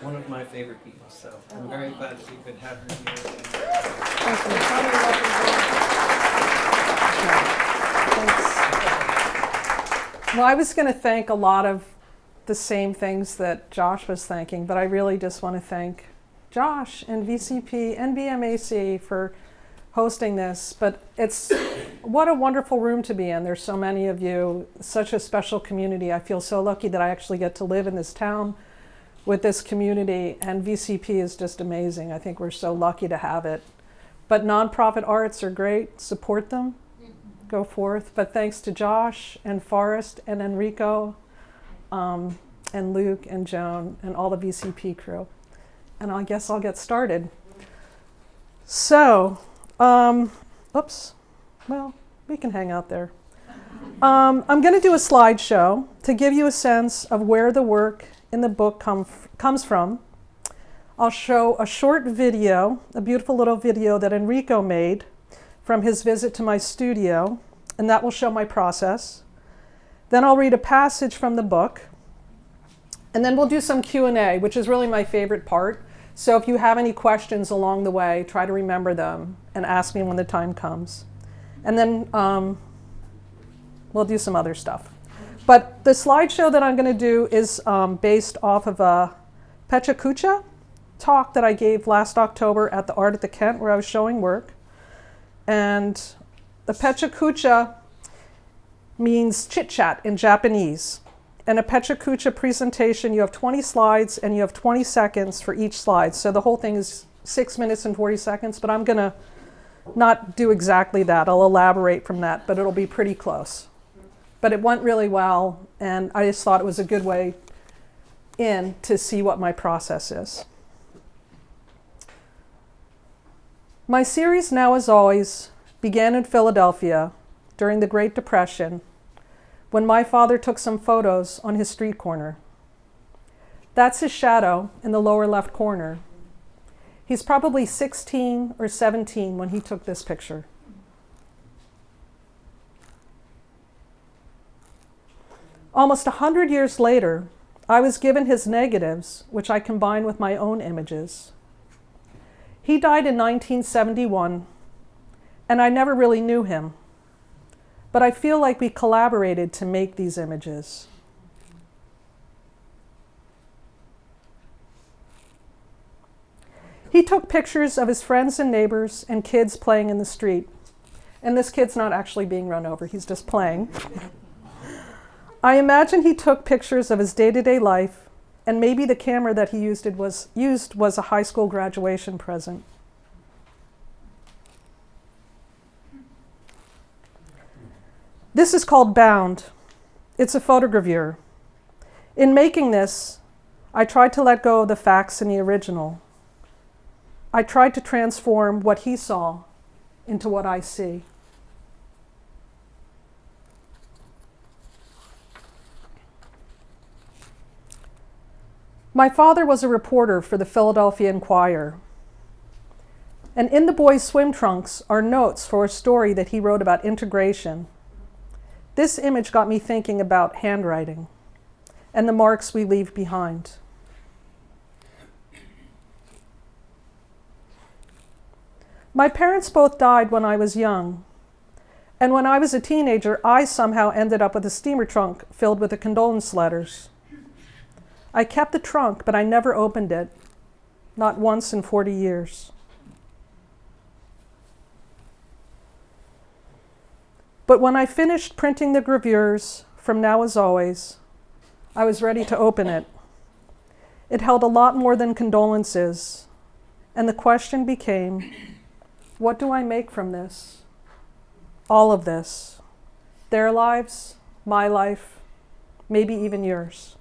one of my favorite people. So I'm very glad that we could have her here. Thanks. Well, I was going to thank a lot of the same things that Josh was thanking, but I really just want to thank Josh and VCP and BMAC for hosting this. But it's what a wonderful room to be in. There's so many of you, such a special community. I feel so lucky that I actually get to live in this town with this community, and VCP is just amazing. I think we're so lucky to have it. But nonprofit arts are great. Support them. Go forth. But thanks to Josh and Forrest and Enrico and Luke and Joan and all the VCP crew. And I guess I'll get started. So, oops. Well, we can hang out there. I'm going to do a slideshow to give you a sense of where the work in the book comes from. I'll show a short video, a beautiful little video that Enrico made from his visit to my studio, and that will show my process. Then I'll read a passage from the book, and then we'll do some Q&A, which is really my favorite part. So if you have any questions along the way, try to remember them and ask me when the time comes. And then we'll do some other stuff. But the slideshow that I'm going to do is based off of a Pecha Kucha talk that I gave last October at the Art at the Kent, where I was showing work. And the Pecha Kucha means chit-chat in Japanese. And a Pecha Kucha presentation, you have 20 slides and you have 20 seconds for each slide. So the whole thing is 6 minutes and 40 seconds, but I'm going to not do exactly that. I'll elaborate from that, but it'll be pretty close. But it went really well, and I just thought it was a good way in to see what my process is. My series, Now As Always, began in Philadelphia during the Great Depression, when my father took some photos on his street corner. That's his shadow in the lower left corner. He's probably 16 or 17 when he took this picture. Almost 100 years later, I was given his negatives, which I combined with my own images. He died in 1971, and I never really knew him. But I feel like we collaborated to make these images. He took pictures of his friends and neighbors and kids playing in the street. And this kid's not actually being run over, he's just playing. I imagine he took pictures of his day-to-day life, and maybe the camera that he used was a high school graduation present. This is called Bound. It's a photogravure. In making this, I tried to let go of the facts in the original. I tried to transform what he saw into what I see. My father was a reporter for the Philadelphia Inquirer. And in the boys' swim trunks are notes for a story that he wrote about integration. This image got me thinking about handwriting and the marks we leave behind. My parents both died when I was young, and when I was a teenager, I somehow ended up with a steamer trunk filled with the condolence letters. I kept the trunk, but I never opened it, not once in 40 years. But when I finished printing the gravures from Now As Always, I was ready to open it. It held a lot more than condolences, and the question became, what do I make from this? All of this. Their lives, my life, maybe even yours.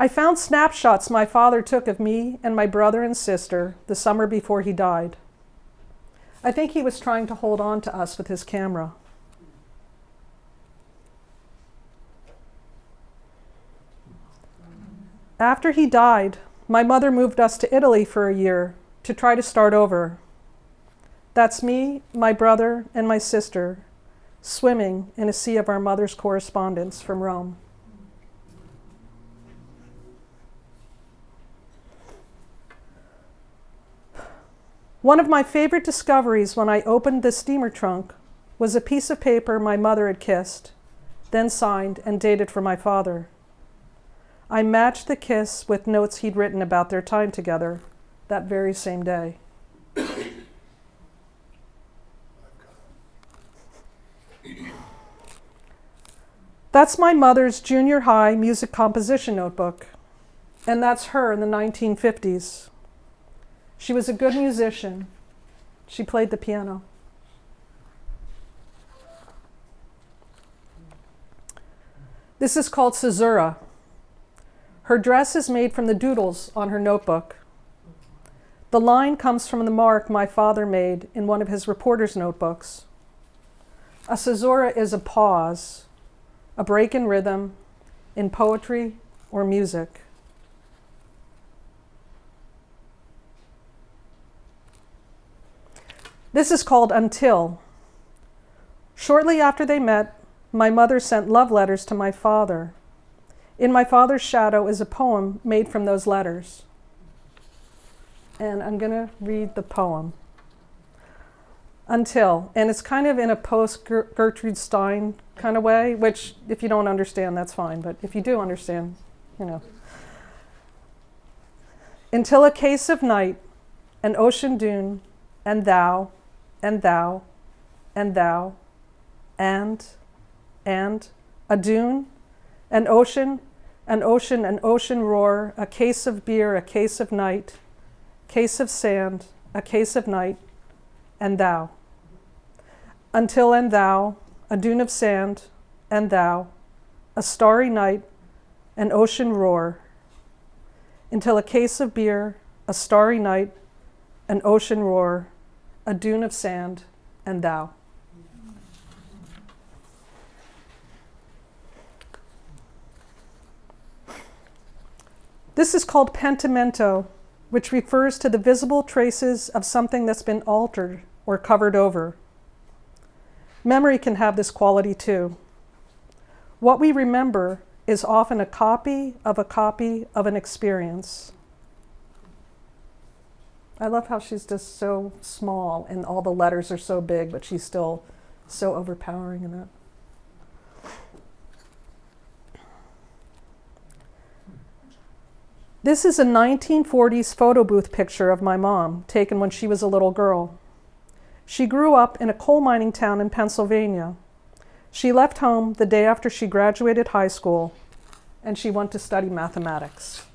I found snapshots my father took of me and my brother and sister the summer before he died. I think he was trying to hold on to us with his camera. After he died, my mother moved us to Italy for a year to try to start over. That's me, my brother, and my sister, swimming in a sea of our mother's correspondence from Rome. One of my favorite discoveries when I opened the steamer trunk was a piece of paper my mother had kissed, then signed and dated for my father. I matched the kiss with notes he'd written about their time together that very same day. That's my mother's junior high music composition notebook, and that's her in the 1950s. She was a good musician. She played the piano. This is called caesura. Her dress is made from the doodles on her notebook. The line comes from the mark my father made in one of his reporter's notebooks. A caesura is a pause, a break in rhythm, in poetry or music. This is called Until. Shortly after they met, my mother sent love letters to my father. In my father's shadow is a poem made from those letters. And I'm going to read the poem. Until. And it's kind of in a post-Gertrude Stein kind of way, which if you don't understand, that's fine. But if you do understand, you know. Until a case of night, an ocean dune, and thou, and thou, and thou, and a dune, an ocean, an ocean roar, a case of beer, a case of night, case of sand, a case of night, and thou. Until and thou, a dune of sand, and thou, a starry night, an ocean roar. Until a case of beer, a starry night, an ocean roar, a dune of sand, and thou. This is called pentimento, which refers to the visible traces of something that's been altered or covered over. Memory can have this quality too. What we remember is often a copy of an experience. I love how she's just so small and all the letters are so big, but she's still so overpowering in that. This is a 1940s photo booth picture of my mom, taken when she was a little girl. She grew up in a coal mining town in Pennsylvania. She left home the day after she graduated high school, and she went to study mathematics.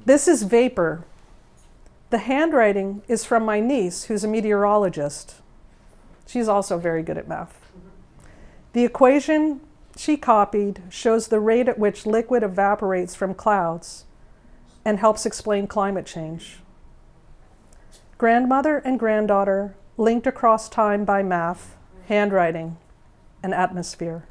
This is vapor. The handwriting is from my niece, who's a meteorologist. She's also very good at math. The equation she copied shows the rate at which liquid evaporates from clouds and helps explain climate change. Grandmother and granddaughter linked across time by math, handwriting, and atmosphere.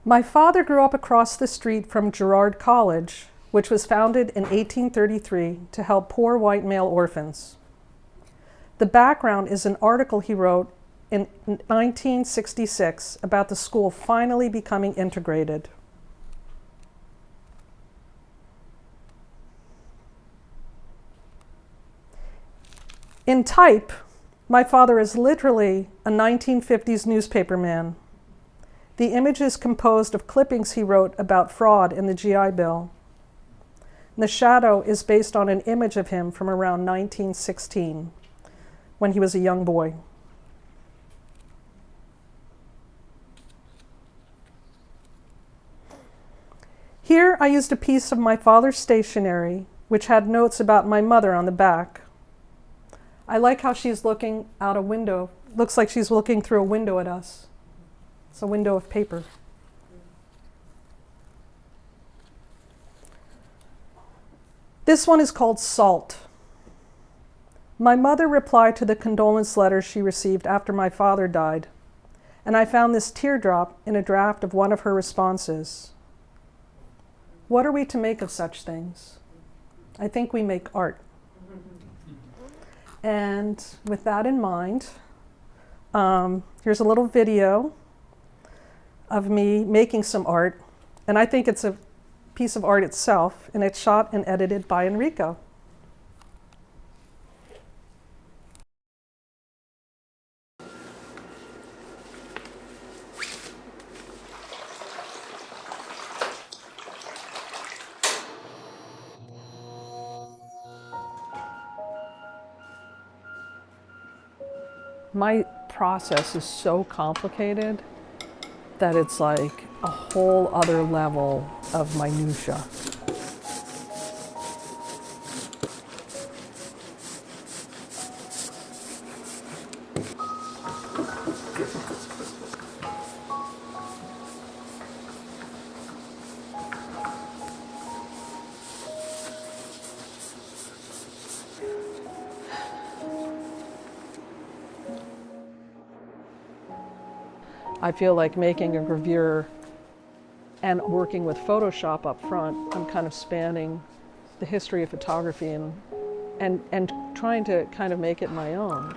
My father grew up across the street from Girard College, which was founded in 1833 to help poor white male orphans. The background is an article he wrote in 1966 about the school finally becoming integrated. In type, my father is literally a 1950s newspaper man. The image is composed of clippings he wrote about fraud in the GI Bill. The shadow is based on an image of him from around 1916, when he was a young boy. Here I used a piece of my father's stationery, which had notes about my mother on the back. I like how she's looking out a window. Looks like she's looking through a window at us. It's a window of paper. This one is called Salt. My mother replied to the condolence letter she received after my father died, And I found this teardrop in a draft of one of her responses. What are we to make of such things? I think we make art. And with that in mind, here's a little video of me making some art. And I think it's a piece of art itself, and it's shot and edited by Enrico. My process is so complicated that it's like a whole other level of minutia. I feel like making a gravure and working with Photoshop up front, I'm kind of spanning the history of photography and trying to kind of make it my own.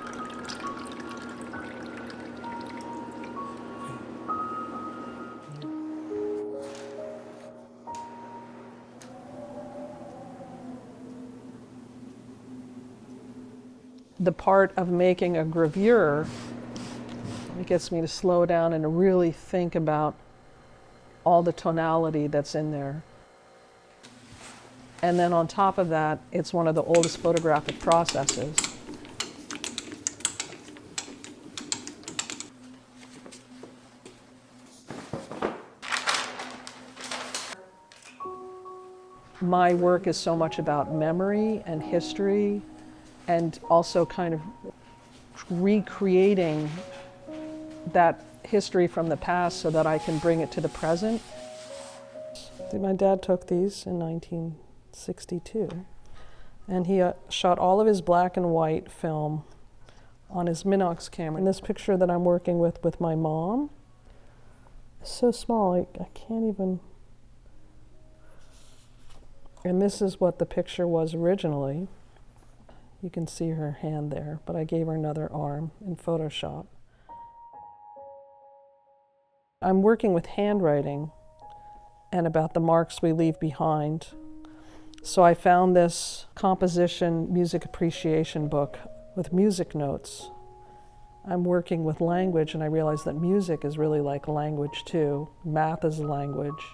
The part of making a gravure, it gets me to slow down and to really think about all the tonality that's in there. And then on top of that, it's one of the oldest photographic processes. My work is so much about memory and history, and also kind of recreating that history from the past so that I can bring it to the present. My dad took these in 1962, and he shot all of his black and white film on his Minox camera. And this picture that I'm working with my mom is so small, I can't even. And this is what the picture was originally. You can see her hand there, but I gave her another arm in Photoshop. I'm working with handwriting and about the marks we leave behind. So I found this composition music appreciation book with music notes. I'm working with language, and I realized that music is really like language too. Math is a language.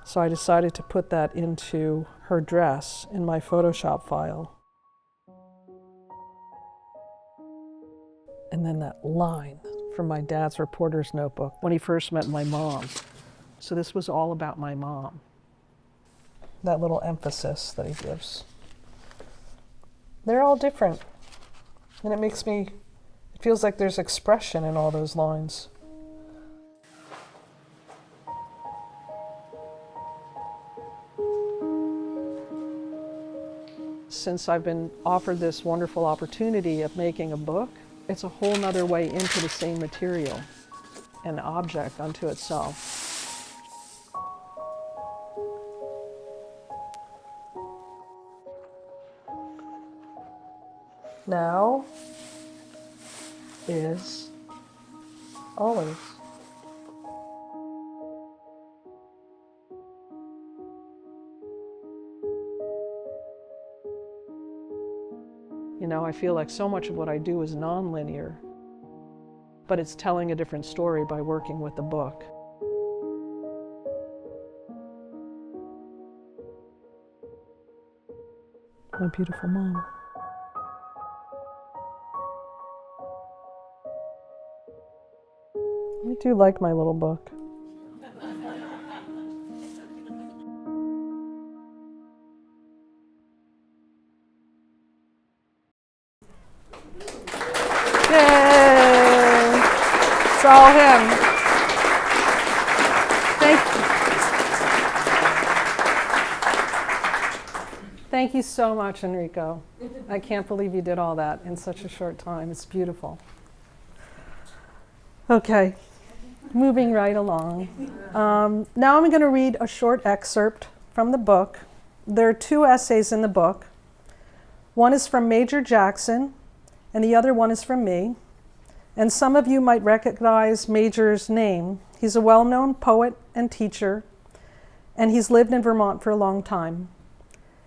So I decided to put that into her dress in my Photoshop file. And then that line from my dad's reporter's notebook when he first met my mom. So this was all about my mom. That little emphasis that he gives. They're all different. And it feels like there's expression in all those lines. Since I've been offered this wonderful opportunity of making a book, it's a whole nother way into the same material, an object unto itself. Now is always. You know, I feel like so much of what I do is nonlinear, but it's telling a different story by working with the book. My beautiful mom. I do like my little book. Yay! It's all him. Thank you so much, Enrico. I can't believe you did all that in such a short time. It's beautiful. Okay. Moving right along. Now I'm going to read a short excerpt from the book. There are 2 essays in the book. One is from Major Jackson, and the other one is from me. And some of you might recognize Major's name. He's a well-known poet and teacher, and he's lived in Vermont for a long time.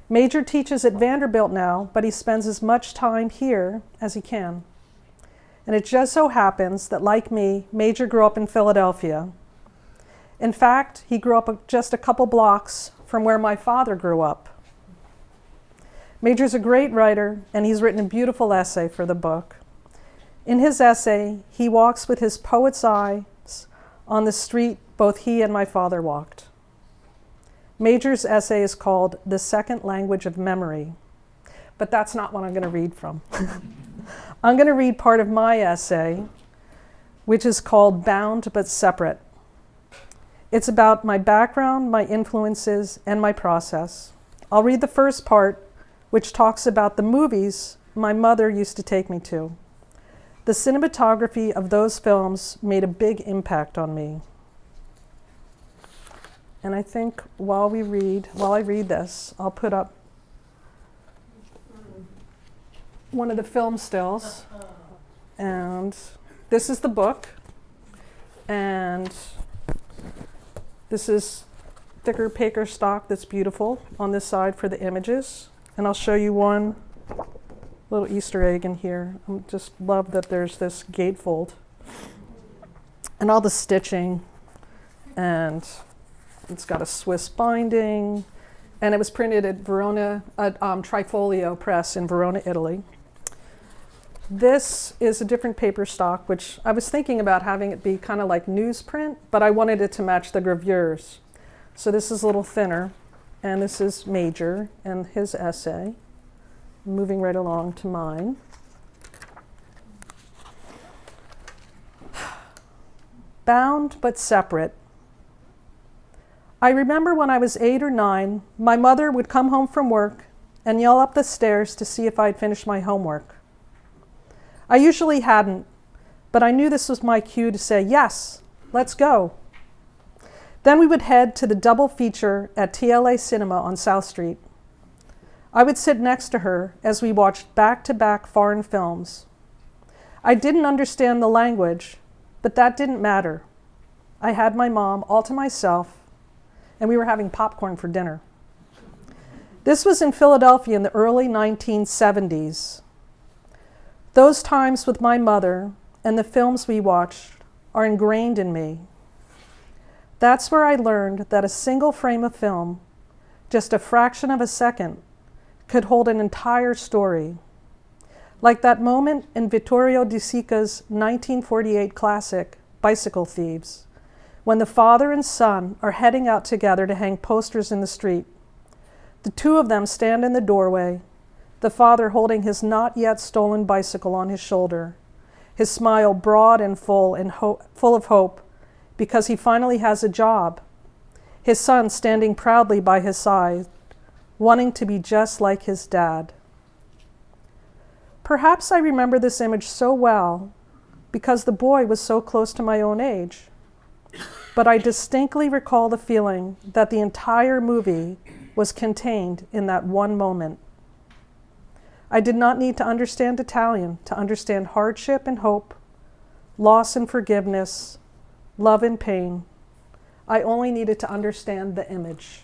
Major teaches at Vanderbilt now, but he spends as much time here as he can. And it just so happens that, like me, Major grew up in Philadelphia. In fact, he grew up just a couple blocks from where my father grew up. Major's a great writer, and he's written a beautiful essay for the book. In his essay, he walks with his poet's eyes on the street both he and my father walked. Major's essay is called The Second Language of Memory, but that's not what I'm going to read from. I'm going to read part of my essay, which is called Bound but Separate. It's about my background, my influences, and my process. I'll read the first part, which talks about the movies my mother used to take me to. The cinematography of those films made a big impact on me. And I think while I read this, I'll put up one of the film stills. And this is the book. And this is thicker paper stock that's beautiful on this side for the images. And I'll show you one little Easter egg in here. I just love that there's this gatefold. And all the stitching. And it's got a Swiss binding. And it was printed at Trifolio Press in Verona, Italy. This is a different paper stock, which I was thinking about having it be kind of like newsprint, but I wanted it to match the gravures. So this is a little thinner, and this is Major and his essay. Moving right along to mine. Bound but separate. I remember when I was 8 or 9, my mother would come home from work and yell up the stairs to see if I'd finished my homework. I usually hadn't, but I knew this was my cue to say, yes, let's go. Then we would head to the double feature at TLA Cinema on South Street. I would sit next to her as we watched back-to-back foreign films. I didn't understand the language, but that didn't matter. I had my mom all to myself, and we were having popcorn for dinner. This was in Philadelphia in the early 1970s. Those times with my mother and the films we watched are ingrained in me. That's where I learned that a single frame of film, just a fraction of a second, could hold an entire story. Like that moment in Vittorio De Sica's 1948 classic, Bicycle Thieves, when the father and son are heading out together to hang posters in the street. The two of them stand in the doorway, the father holding his not yet stolen bicycle on his shoulder, his smile broad and full of hope because he finally has a job, his son standing proudly by his side, wanting to be just like his dad. Perhaps I remember this image so well because the boy was so close to my own age, but I distinctly recall the feeling that the entire movie was contained in that one moment. I did not need to understand Italian to understand hardship and hope, loss and forgiveness, love and pain. I only needed to understand the image.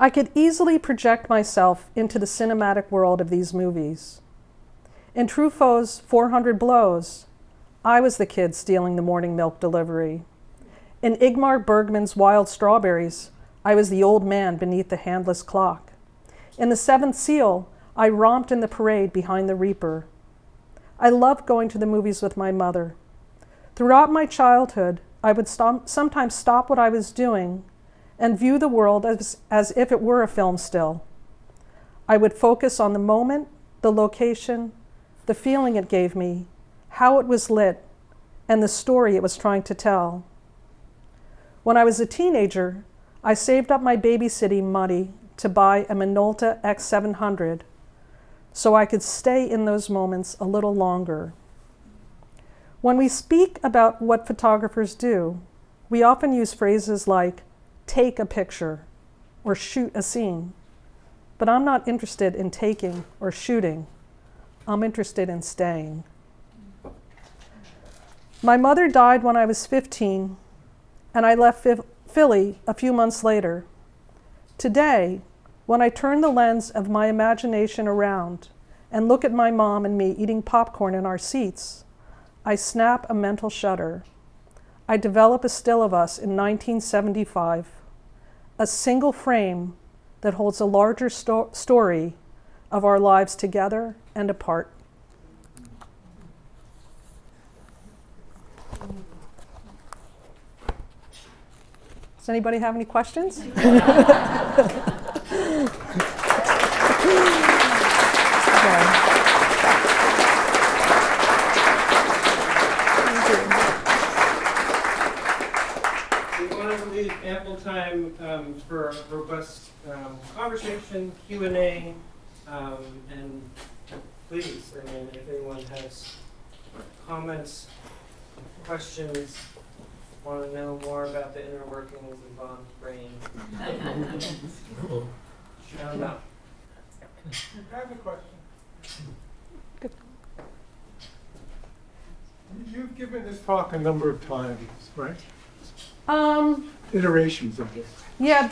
I could easily project myself into the cinematic world of these movies. In Truffaut's 400 Blows, I was the kid stealing the morning milk delivery. In Ingmar Bergman's Wild Strawberries, I was the old man beneath the handless clock. In The Seventh Seal, I romped in the parade behind the Reaper. I loved going to the movies with my mother. Throughout my childhood, I would sometimes stop what I was doing and view the world as if it were a film still. I would focus on the moment, the location, the feeling it gave me, how it was lit, and the story it was trying to tell. When I was a teenager, I saved up my babysitting money to buy a Minolta X700 so I could stay in those moments a little longer. When we speak about what photographers do, we often use phrases like take a picture or shoot a scene. But I'm not interested in taking or shooting. I'm interested in staying. My mother died when I was 15, and I left Philly a few months later. Today, when I turn the lens of my imagination around and look at my mom and me eating popcorn in our seats, I snap a mental shutter. I develop a still of us in 1975, a single frame that holds a larger story of our lives together and apart. Does anybody have any questions? Ample time for a robust conversation, Q&A, and please, I mean, if anyone has comments, questions, want to know more about the inner workings of Vaune's brain, shout them out. I have a question. Good. You've given this talk a number of times, right? Iterations of it. Yeah,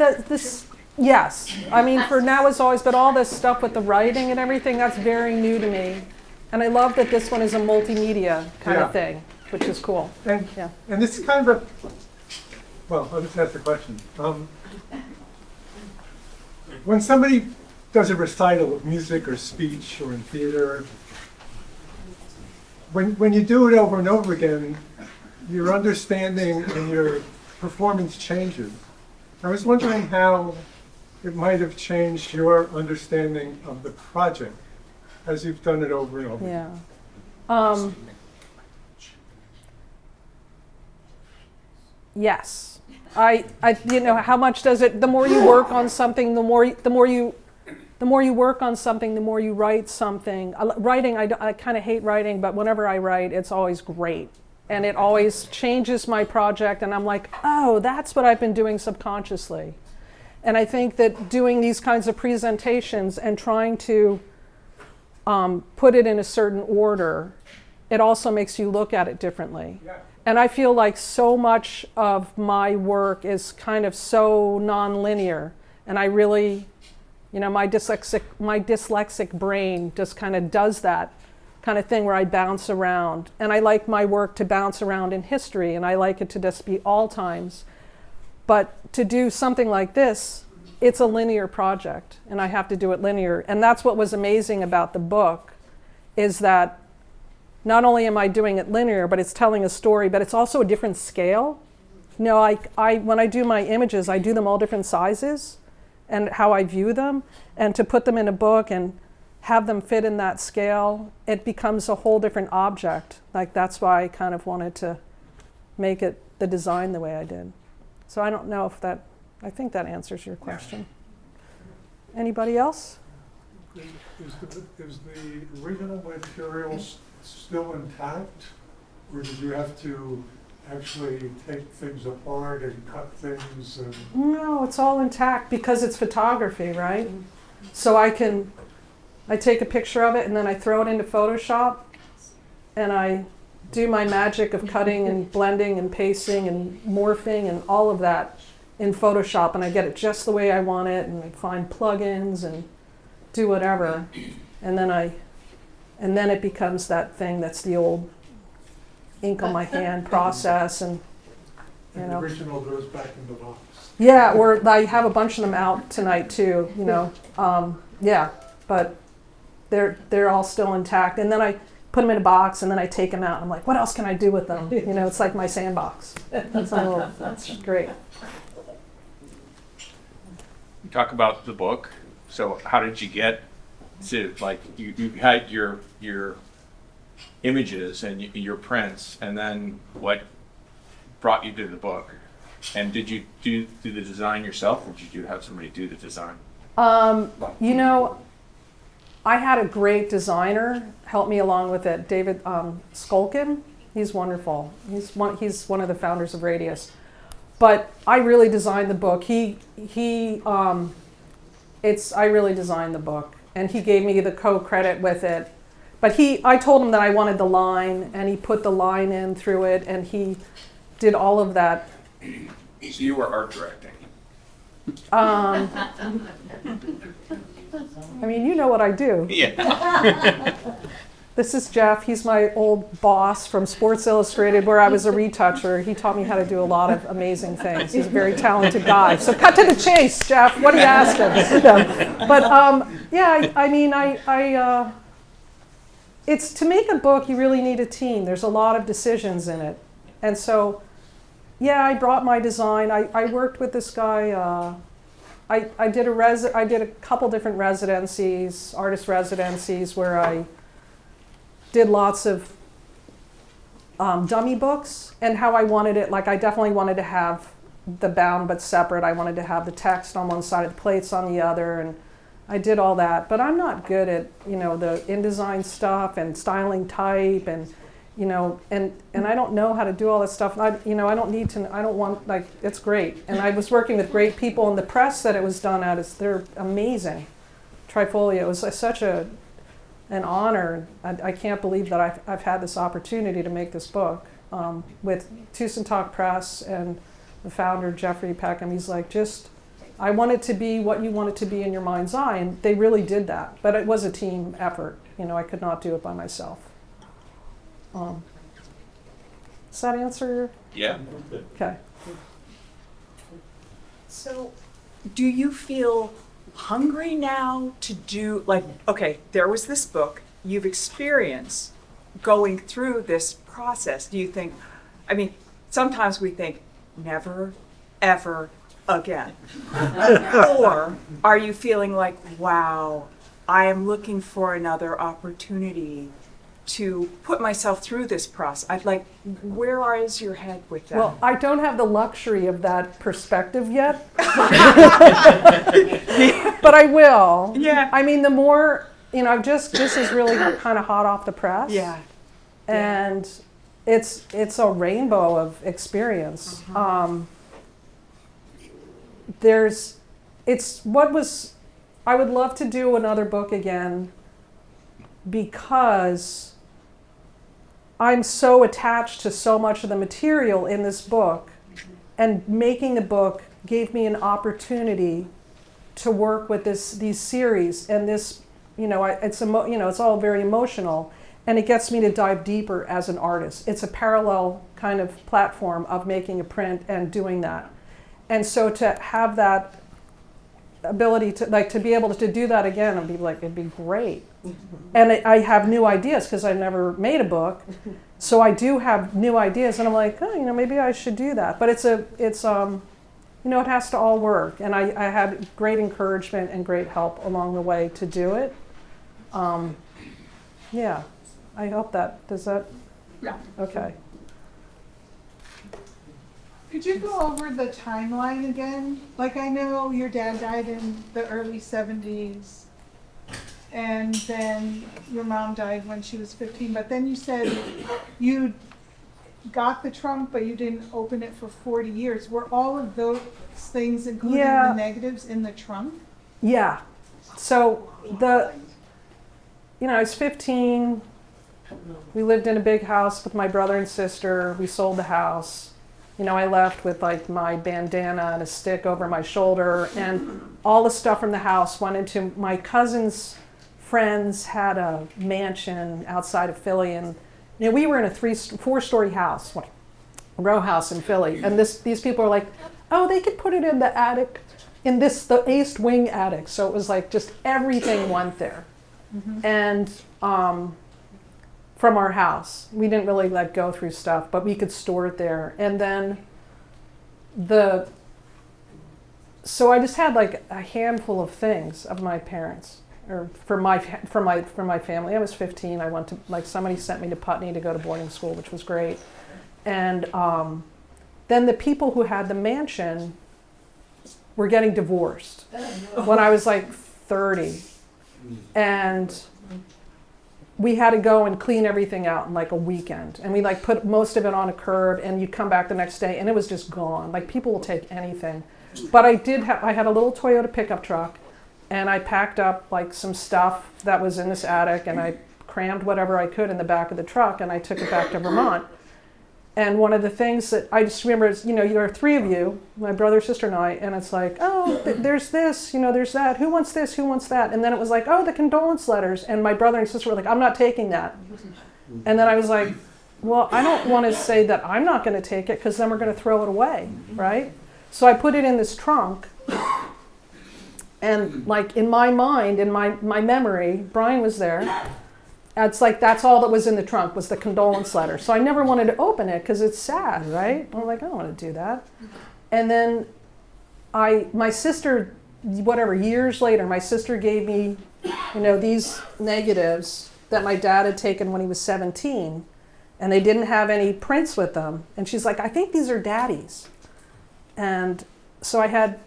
yes. I mean, for Now As Always, but all this stuff with the writing and everything, that's very new to me. And I love that this one is a multimedia kind of thing, which is cool. And this is kind of well, I'll just ask the question. When somebody does a recital of music or speech or in theater, when you do it over and over again, your understanding and your performance changes. I was wondering how it might have changed your understanding of the project as you've done it over and over. Yeah. Yes. I you know, how much does it, the more you work on something, the more you work on something, the more you write something. Writing, I kind of hate writing, but whenever I write, it's always great. And it always changes my project, and I'm like, oh, that's what I've been doing subconsciously. And I think that doing these kinds of presentations and trying to put it in a certain order, it also makes you look at it differently. Yeah. And I feel like so much of my work is kind of so non-linear, and I really, you know, my dyslexic brain just kind of does that kind of thing where I bounce around. And I like my work to bounce around in history, and I like it to just be all times. But to do something like this, it's a linear project, and I have to do it linear. And that's what was amazing about the book, is that not only am I doing it linear, but it's telling a story, but it's also a different scale. You know, when I do my images, I do them all different sizes and how I view them. And to put them in a book and have them fit in that scale, it becomes a whole different object. Like, that's why I kind of wanted to make it the design the way I did. So I don't know if that, I think that answers your question. Anybody else? Is the original material still intact, or did you have to actually take things apart and cut things? No, it's all intact because it's photography, right? So I take a picture of it and then I throw it into Photoshop and I do my magic of cutting and blending and pasting and morphing and all of that in Photoshop, and I get it just the way I want it, and I find plugins and do whatever, and then it becomes that thing that's the old ink on my hand process, and you know. The original goes back in the box. Yeah, or I have a bunch of them out tonight too, you know. Yeah, but they're all still intact, and then I put them in a box, and then I take them out, and I'm like, what else can I do with them? You know, it's like my sandbox. So that's great. You talk about the book. So how did you get to, like, you had your images and your prints, and then what brought you to the book? And did you do the design yourself, or did you have somebody do the design? You know, I had a great designer help me along with it, David Skolkin. He's wonderful. He's one of the founders of Radius. But I really designed the book. I really designed the book, and he gave me the co-credit with it. But I told him that I wanted the line, and he put the line in through it, and he did all of that. So you were art directing. I mean, you know what I do. Yeah. This is Jeff. He's my old boss from Sports Illustrated, where I was a retoucher. He taught me how to do a lot of amazing things. He's a very talented guy. So cut to the chase, Jeff. What are you asking? No. But yeah, I mean, it's to make a book, you really need a team. There's a lot of decisions in it. And so, yeah, I brought my design. I worked with this guy. I did a couple different residencies, artist residencies, where I did lots of dummy books, and how I wanted it. Like, I definitely wanted to have the bound but separate. I wanted to have the text on one side, the plates on the other, and I did all that. But I'm not good at, the InDesign stuff and styling type, and and I don't know how to do all this stuff. I don't need to. I don't want, like, it's great. And I was working with great people, and the press that it was done at they're amazing. Trifolio, it was such an honor. I can't believe that I've had this opportunity to make this book with Tusen Takk Press and the founder, Jeffrey Peckham. He's like, I want it to be what you want it to be in your mind's eye, and they really did that. But it was a team effort. I could not do it by myself. Does that answer your? Yeah. Okay. So, do you feel hungry now to do, like, okay, there was this book, you've experienced going through this process. Do you think, I mean, sometimes we think, never, ever again. Or are you feeling like, wow, I am looking for another opportunity to put myself through this process? Where is your head with that? Well, I don't have the luxury of that perspective yet. But I will. Yeah. I mean, the more, this is really kind of hot off the press. Yeah. And it's a rainbow of experience. Uh-huh. I would love to do another book again, because I'm so attached to so much of the material in this book, and making the book gave me an opportunity to work with these series, and this, it's all very emotional, and it gets me to dive deeper as an artist. It's a parallel kind of platform of making a print and doing that. And so to have that ability to be able to do that again, it'd be great. And I have new ideas, because I've never made a book, so I do have new ideas, and I'm like, maybe I should do that. But it has to all work, and I had great encouragement and great help along the way to do it. Yeah, I hope does that? Yeah. Okay. Could you go over the timeline again? Like, I know your dad died in the early 70s, and then your mom died when she was 15, but then you said you got the trunk, but you didn't open it for 40 years. Were all of those things, including the negatives, in the trunk? Yeah. So I was 15. We lived in a big house with my brother and sister. We sold the house. I left with my bandana and a stick over my shoulder, and all the stuff from the house went into my cousin's friends had a mansion outside of Philly, and we were in a 4-story house, a row house in Philly, and these people were like, oh, they could put it in the attic, the East Wing attic. So it was just everything went there. Mm-hmm. And from our house, we didn't really go through stuff, but we could store it there. And then so I just had a handful of things of my parents, or for my family. I was 15. I went to somebody sent me to Putney to go to boarding school, which was great. And then the people who had the mansion were getting divorced when I was 30, and we had to go and clean everything out in like a weekend. And we like put most of it on a curb, and you come back the next day and it was just gone. Like, people will take anything. But I had a little Toyota pickup truck, and I packed up like some stuff that was in this attic, and I crammed whatever I could in the back of the truck, and I took it back to Vermont. And one of the things that I just remember is, there are three of you, my brother, sister, and I, and it's like, oh, there's this, there's that, who wants this, who wants that? And then it was like, oh, the condolence letters. And my brother and sister were like, I'm not taking that. And then I was like, well, I don't want to say that I'm not going to take it, because then we're going to throw it away, right? So I put it in this trunk. And like in my mind, in my memory, Brian was there. It's like that's all that was in the trunk was the condolence letter. So I never wanted to open it because it's sad, right? I'm like, I don't want to do that. And then my sister, years later, my sister gave me, these negatives that my dad had taken when he was 17, and they didn't have any prints with them. And she's like, I think these are Daddy's. And so I had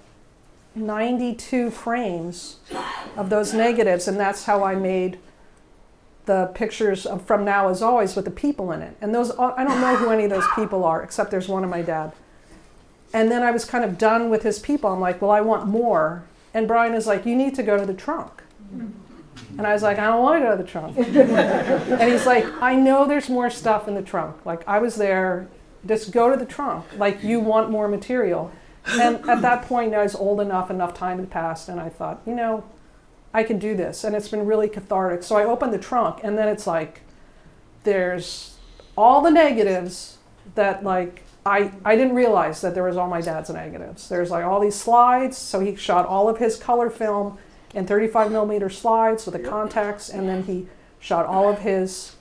92 frames of those negatives, and that's how I made the pictures of From Now As Always with the people in it. And those, I don't know who any of those people are, except there's one of my dad. And then I was kind of done with his people. I'm like, well, I want more. And Brian is like, you need to go to the trunk. And I was like, I don't want to go to the trunk. And he's like, I know there's more stuff in the trunk. Like, I was there, just go to the trunk. Like, you want more material. And at that point, I was old enough time had passed, and I thought, I can do this, and it's been really cathartic. So I opened the trunk, and then it's like, there's all the negatives that like, I didn't realize that there was all my dad's negatives. There's like all these slides, so he shot all of his color film in 35 millimeter slides with the contacts, and then he shot all of his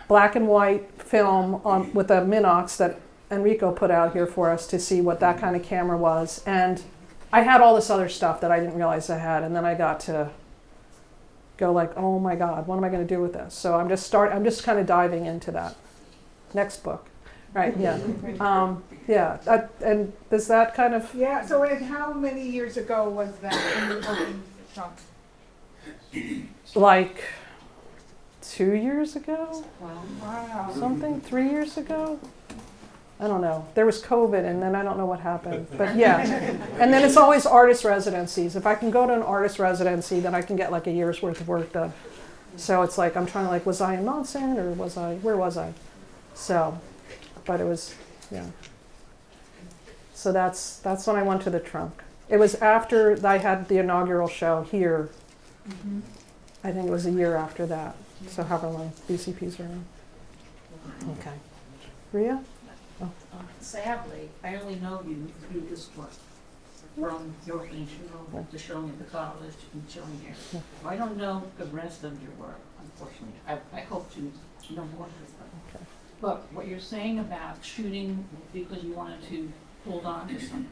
black and white film with a Minox that Enrico put out here for us to see what that kind of camera was. And I had all this other stuff that I didn't realize I had, and then I got to go like, oh my God, what am I going to do with this? So I'm just kind of diving into that. Next book, right? Yeah, and does that kind of? Yeah. So, and how many years ago was that when you opened the trunk? Like 2 years ago? Wow. Something? 3 years ago? I don't know. There was COVID, and then I don't know what happened. But yeah. And then it's always artist residencies. If I can go to an artist residency, then I can get like a year's worth of work done. So it's like, I'm trying to like, was I in Monson, or where was I? So, but it was, yeah. So that's when I went to the trunk. It was after I had the inaugural show here. Mm-hmm. I think it was a year after that. So however long VCPs were in. Okay. Rhea? Sadly, I only know you through this book, from your opening show to showing at the college and showing here. Yeah. I don't know the rest of your work, unfortunately. I hope to know more of it. Okay. But what you're saying about shooting because you wanted to hold on to something,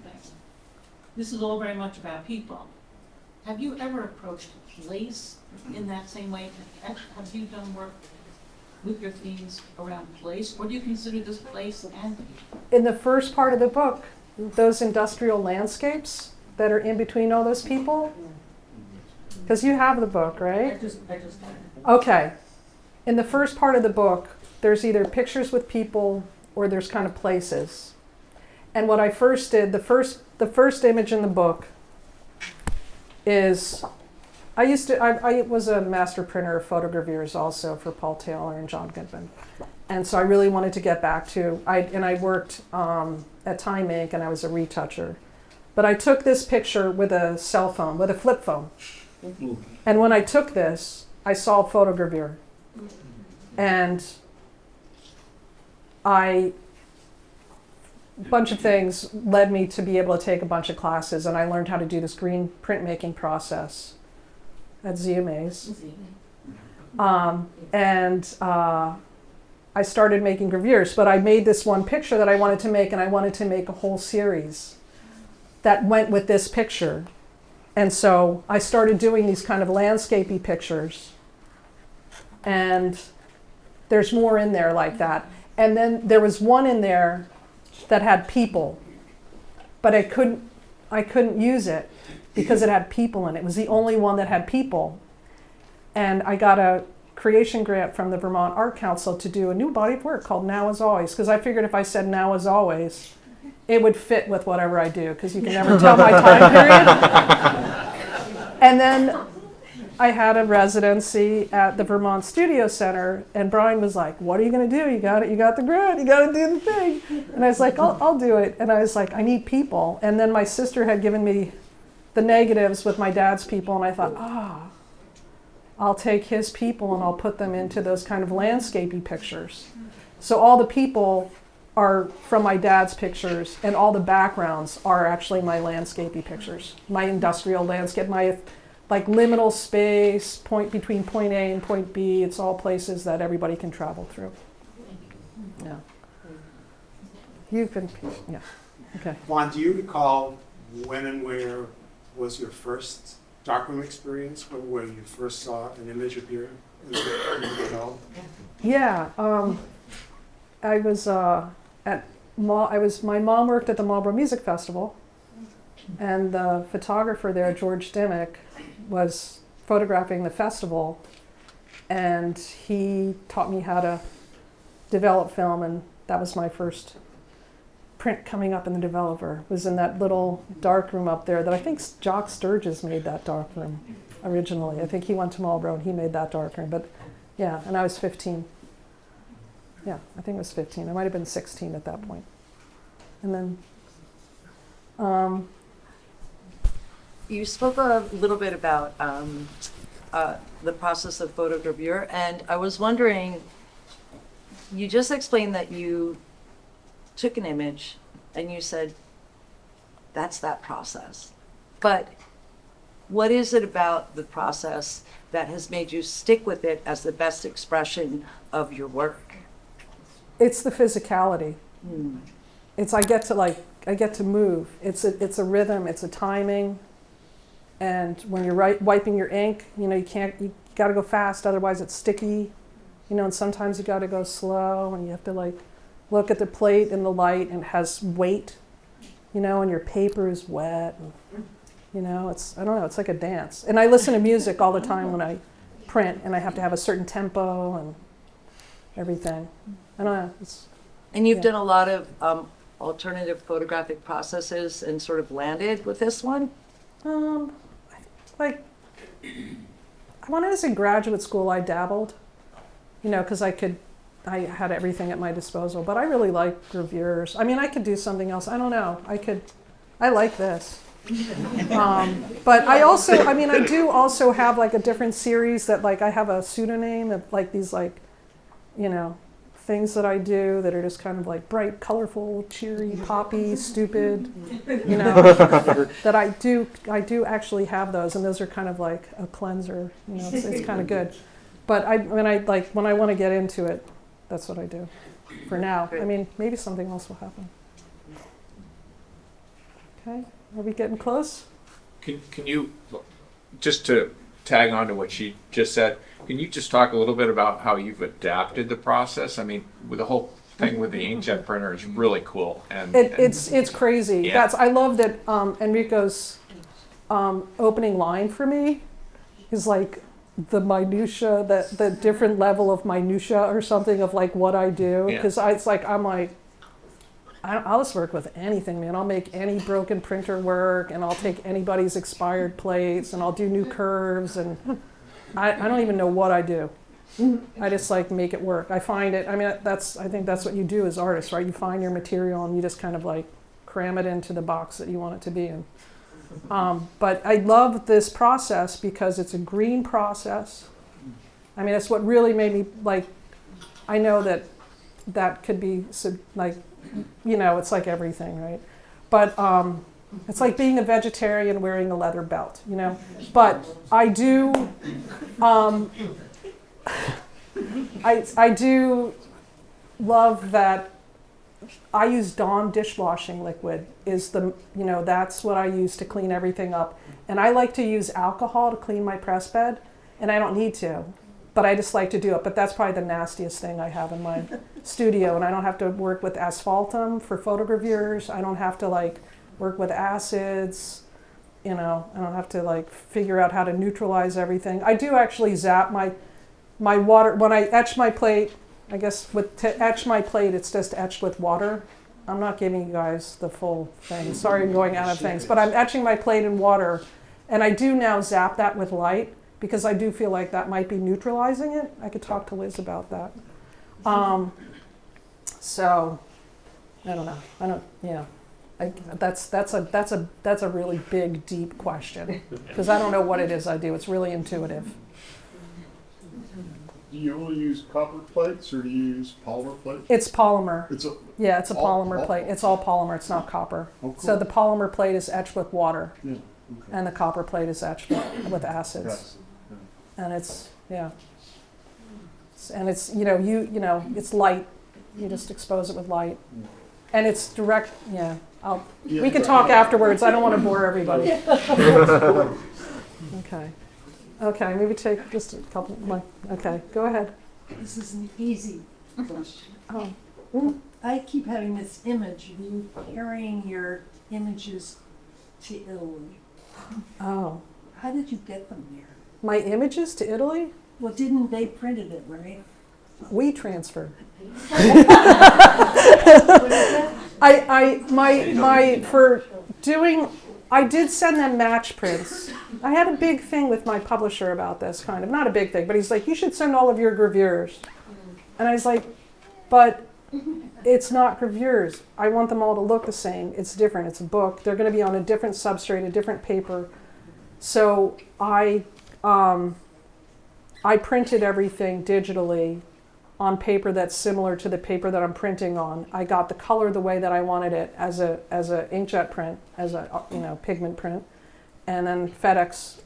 this is all very much about people. Have you ever approached place in that same way? Have you done work with your themes around place, or do you consider this place and people? In the first part of the book, those industrial landscapes that are in between all those people, because you have the book, right? I just Okay. In the first part of the book, there's either pictures with people or there's kind of places. And what I first did, the first image in the book is, I was a master printer of photogravures also for Paul Taylor and John Goodman. And so I really wanted to get back to, I worked at Time Inc. and I was a retoucher. But I took this picture with a cell phone, with a flip phone. And when I took this, I saw photogravure. And a bunch of things led me to be able to take a bunch of classes, and I learned how to do this green printmaking process at ZMA's. I started making gravures, but I made this one picture that I wanted to make, and I wanted to make a whole series that went with this picture. And so I started doing these kind of landscapey pictures, and there's more in there like that. And then there was one in there that had people, but I couldn't use it because it had people in it. It was the only one that had people. And I got a creation grant from the Vermont Art Council to do a new body of work called Now As Always, because I figured if I said Now As Always, it would fit with whatever I do, because you can never tell my time period. And then I had a residency at the Vermont Studio Center, and Brian was like, what are you going to do? You got it. You got the grant. You got to do the thing. And I was like, I'll do it. And I was like, I need people. And then my sister had given me the negatives with my dad's people, and I thought, I'll take his people and I'll put them into those kind of landscapey pictures. So all the people are from my dad's pictures, and all the backgrounds are actually my landscapey pictures, my industrial landscape, my like liminal space, between point A and point B. It's all places that everybody can travel through. Yeah. You've been, yeah, okay. Vaune, do you recall when and where was your first darkroom experience, where you first saw an image appear? Yeah, I was my mom worked at the Marlboro Music Festival, and the photographer there, George Dimmick, was photographing the festival, and he taught me how to develop film, and that was my first print coming up in the developer. It was in that little dark room up there that I think Jock Sturgis made that dark room originally. I think he went to Marlboro and he made that dark room, but yeah, and I was 15. Yeah, I think it was 15. I might have been 16 at that point. And then you spoke a little bit about the process of photogravure, and I was wondering, you just explained that you took an image and you said, that's that process. But what is it about the process that has made you stick with it as the best expression of your work? it's the physicality. It's I get to move. It's a rhythm. It's a timing. And when you're wiping your ink, you got to go fast, otherwise it's sticky. And sometimes you got to go slow, and you have to look at the plate in the light, and it has weight, and your paper is wet. And, I don't know, it's like a dance. And I listen to music all the time when I print, and I have to have a certain tempo and everything. I don't know. And you've done a lot of alternative photographic processes and sort of landed with this one? When I was in graduate school, I dabbled, because I had everything at my disposal. But I really like gravures. I mean, I could do something else. I don't know. I like this. But I do also have a different series that I have a pseudonym of these things that I do that are just kind of bright, colorful, cheery, poppy, stupid, that I do actually have those, and those are kind of like a cleanser, it's kind of good. But when I want to get into it, that's what I do for now. I mean, maybe something else will happen. Okay, are we getting close? Can you, just to tag on to what she just said, can you just talk a little bit about how you've adapted the process? I mean, with the whole thing with the inkjet printer is really cool. And it's crazy. Yeah. I love that Enrico's opening line for me is the minutia, the different level of minutia or something of what I do. Because I'll just work with anything, man. I'll make any broken printer work, and I'll take anybody's expired plates, and I'll do new curves, and I don't even know what I do. I just make it work. I find it. I mean, I think that's what you do as artists, right? You find your material and you just kind of cram it into the box that you want it to be in. But I love this process because it's a green process. I mean, it's what really made me I know that could be it's like everything, right? But it's like being a vegetarian wearing a leather belt, But I do, I do love that I use Dawn dishwashing liquid that's what I use to clean everything up. And I like to use alcohol to clean my press bed, and I don't need to, but I just like to do it. But that's probably the nastiest thing I have in my studio, and I don't have to work with asphaltum for photogravures. I don't have to work with acids, I don't have to figure out how to neutralize everything. I do actually zap my water, when I etch my plate, I guess to etch my plate, it's just etched with water. I'm not giving you guys the full thing. Sorry, I'm going out of things, but I'm etching my plate in water, and I do now zap that with light because I do feel like that might be neutralizing it. I could talk to Liz about that. So, I don't know. That's a really big, deep question because I don't know what it is I do. It's really intuitive. Do you only use copper plates or do you use polymer plates? It's polymer. It's a It's a polymer plate. It's all polymer. It's not copper. Oh, cool. So the polymer plate is etched with water, Yeah. Okay. and the copper plate is etched with acids. Yes. Yeah. And it's and it's it's light. You just expose it with light, and it's direct. Yeah, we can talk afterwards. I don't want to bore everybody. Okay, maybe take just a couple. Okay, go ahead. This is an easy question. Oh, I keep having this image of you carrying your images to Italy. oh, How did you get them there? my images to Italy. Well, didn't they printed it, right? We transferred. What is that? I did send them match prints. I had a big thing with my publisher about this, kind of. Not a big thing, but he's like, you should send all of your gravures. And I was like, but it's not gravures. I want them all to look the same. It's different. It's a book. They're going to be on a different substrate, a different paper. So I printed everything digitally on paper that's similar to the paper that I'm printing on. I got the color the way that I wanted it as a inkjet print, as a pigment print, and then FedEx.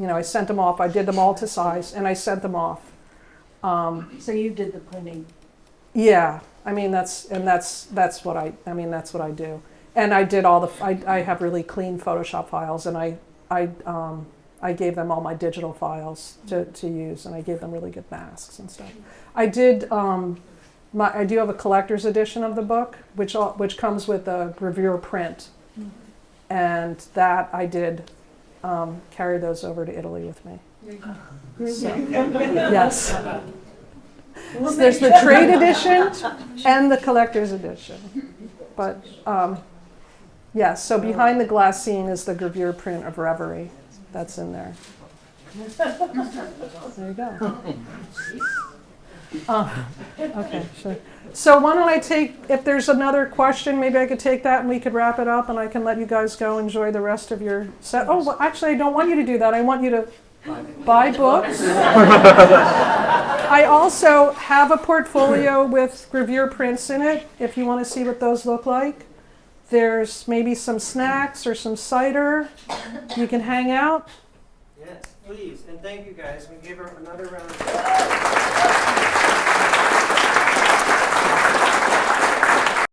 I sent them off. I did them all to size, and I sent them off. So you did the printing. Yeah, that's what I do. And I did all I have really clean Photoshop files, and I gave them all my digital files to use, and I gave them really good masks and stuff. I did. I do have a collector's edition of the book, which comes with a gravure print, and that I did carry those over to Italy with me. So, yes. So there's the trade edition and the collector's edition, but yes. So behind the glass scene is the gravure print of Reverie. That's in there. There you go. Okay, sure. So why don't I if there's another question, maybe I could take that and we could wrap it up and I can let you guys go enjoy the rest of your set. Oh, well, actually, I don't want you to do that. I want you to buy books. I also have a portfolio with gravure prints in it if you want to see what those look like. There's maybe some snacks or some cider. You can hang out. Yes, please. And thank you guys. We give her another round of applause.